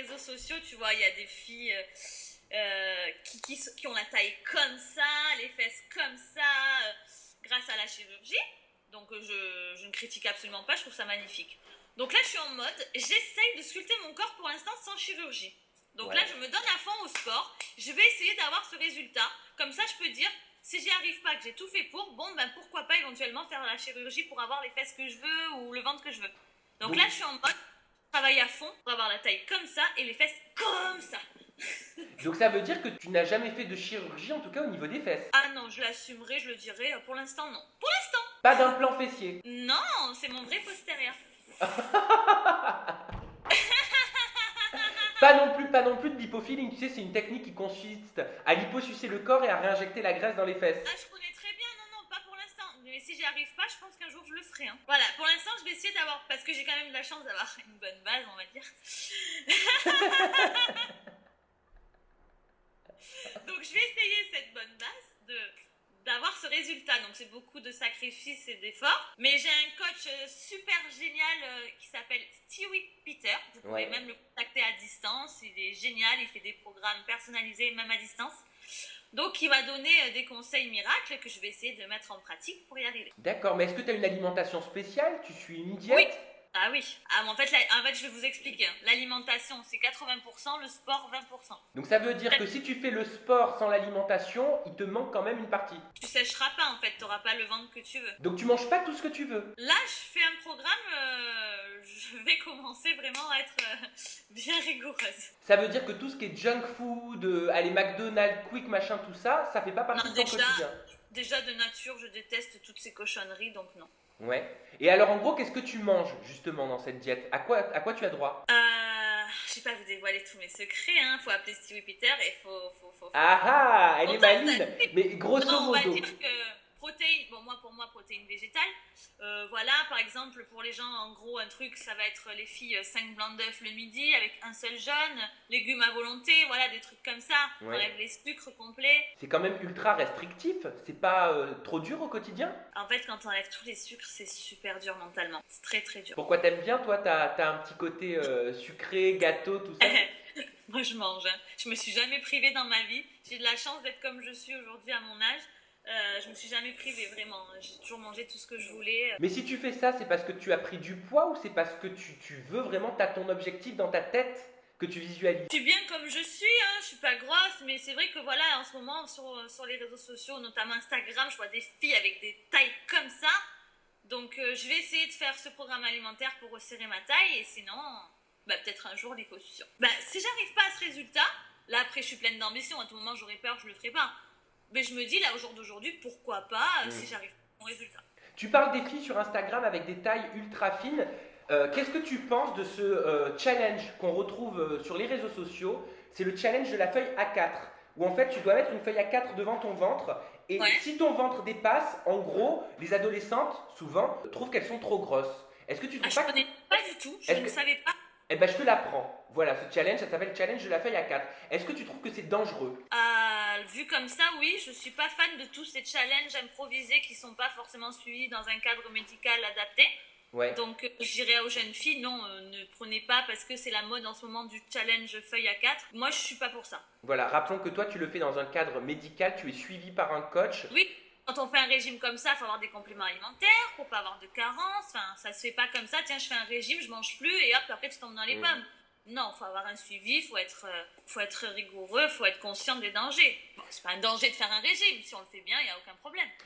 réseaux sociaux, tu vois, il y a des filles qui ont la taille comme ça, les fesses comme ça, grâce à la chirurgie. Donc je ne critique absolument pas, je trouve ça magnifique. Donc là, je suis en mode, j'essaye de sculpter mon corps pour l'instant sans chirurgie. Donc là, je me donne à fond au sport. Je vais essayer d'avoir ce résultat. Comme ça, je peux dire, si j'y arrive pas, que j'ai tout fait pour, bon, ben pourquoi pas éventuellement faire la chirurgie pour avoir les fesses que je veux ou le ventre que je veux. Donc là, je suis en mode, je travaille à fond pour avoir la taille comme ça et les fesses comme ça. Donc ça veut dire que tu n'as jamais fait de chirurgie, en tout cas au niveau des fesses. Ah non, je l'assumerai, je le dirai. Pour l'instant, non. Pour l'instant, Pas d'implant fessier. non, c'est mon vrai postérieur. Pas non plus de lipofilling. Tu sais, c'est une technique qui consiste à liposucer le corps et à réinjecter la graisse dans les fesses. Ah, je connais très bien, non, pas pour l'instant. Mais si j'y arrive pas, je pense qu'un jour je le ferai. Hein. Voilà, pour l'instant, je vais essayer d'avoir, parce que j'ai quand même de la chance d'avoir une bonne base, on va dire. Donc je vais essayer cette bonne base d'avoir ce résultat. Donc c'est beaucoup de sacrifices et d'efforts. Mais j'ai un coach super génial qui s'appelle Stewie Peter. Vous pouvez même le contacter à distance. Il est génial, il fait des programmes personnalisés même à distance. Donc il m'a donné des conseils miracles que je vais essayer de mettre en pratique pour y arriver. D'accord, mais est-ce que tu as une alimentation spéciale? Tu suis une diète? Oui. Ah oui. Ah, mais en fait, je vais vous expliquer. L'alimentation, c'est 80%, le sport, 20%. Donc ça veut dire que si tu fais le sport sans l'alimentation, il te manque quand même une partie. Tu sécheras pas, en fait. Tu n'auras pas le ventre que tu veux. Donc tu manges pas tout ce que tu veux. Là, je fais un programme, je vais commencer vraiment à être bien rigoureuse. Ça veut dire que tout ce qui est junk food, allez, McDonald's, Quick, machin, tout ça, ça fait pas partie de ton quotidien. Déjà, de nature, je déteste toutes ces cochonneries, donc non. Ouais. Et alors en gros, qu'est-ce que tu manges justement dans cette diète? À quoi tu as droit? Je vais pas vous dévoiler tous mes secrets, hein. Faut appeler Stewie Peter et faut. Ah ah, elle est maline. Mais grosso non, on va modo. dire que protéines, bon pour moi protéines végétales. Voilà, par exemple pour les gens en gros un truc ça va être les filles 5 blancs d'œufs le midi avec un seul jaune, légumes à volonté, voilà des trucs comme ça. On enlève les sucres complets. C'est quand même ultra restrictif, c'est pas trop dur au quotidien? En fait quand on enlève tous les sucres c'est super dur mentalement, c'est très très dur. Pourquoi t'aimes bien toi? T'as un petit côté sucré, gâteau, tout ça? Moi je mange, hein. Je me suis jamais privée dans ma vie, j'ai de la chance d'être comme je suis aujourd'hui à mon âge. Je me suis jamais privée vraiment, j'ai toujours mangé tout ce que je voulais. Mais si tu fais ça, c'est parce que tu as pris du poids ou c'est parce que tu veux vraiment, t'as ton objectif dans ta tête que tu visualises? Je suis bien comme je suis, hein, je suis pas grosse, mais c'est vrai que voilà, en ce moment sur les réseaux sociaux, notamment Instagram, je vois des filles avec des tailles comme ça. Donc je vais essayer de faire ce programme alimentaire pour resserrer ma taille et sinon, peut-être un jour l'hyposuction. Si j'arrive pas à ce résultat, là après je suis pleine d'ambition, à tout moment j'aurais peur, je le ferai pas. Mais je me dis là au jour d'aujourd'hui, pourquoi pas si j'arrive pas à mon résultat. Tu parles des filles sur Instagram avec des tailles ultra fines. Qu'est-ce que tu penses de ce challenge qu'on retrouve sur les réseaux sociaux? C'est le challenge de la feuille A4, où en fait tu dois mettre une feuille A4 devant ton ventre, et si ton ventre dépasse, en gros, les adolescentes, souvent, trouvent qu'elles sont trop grosses. Est-ce que tu trouves pas... Je connais pas du tout, je ne savais pas. Eh ben je te l'apprends. Voilà, ce challenge, ça s'appelle challenge de la feuille A4. Est-ce que tu trouves que c'est dangereux? Vu comme ça, oui, je suis pas fan de tous ces challenges improvisés qui sont pas forcément suivis dans un cadre médical adapté. Ouais. Donc je dirais aux jeunes filles, non, ne prenez pas parce que c'est la mode en ce moment du challenge feuille A4. Moi, je suis pas pour ça. Voilà, rappelons que toi, tu le fais dans un cadre médical, tu es suivi par un coach. Oui, quand on fait un régime comme ça, il faut avoir des compléments alimentaires pour pas avoir de carence. Enfin, ça se fait pas comme ça, tiens, je fais un régime, je mange plus et hop, après tu tombes dans les pommes. Non, il faut avoir un suivi, il faut être rigoureux, il faut être conscient des dangers. Bon, c'est pas un danger de faire un régime, si on le fait bien, il n'y a aucun problème.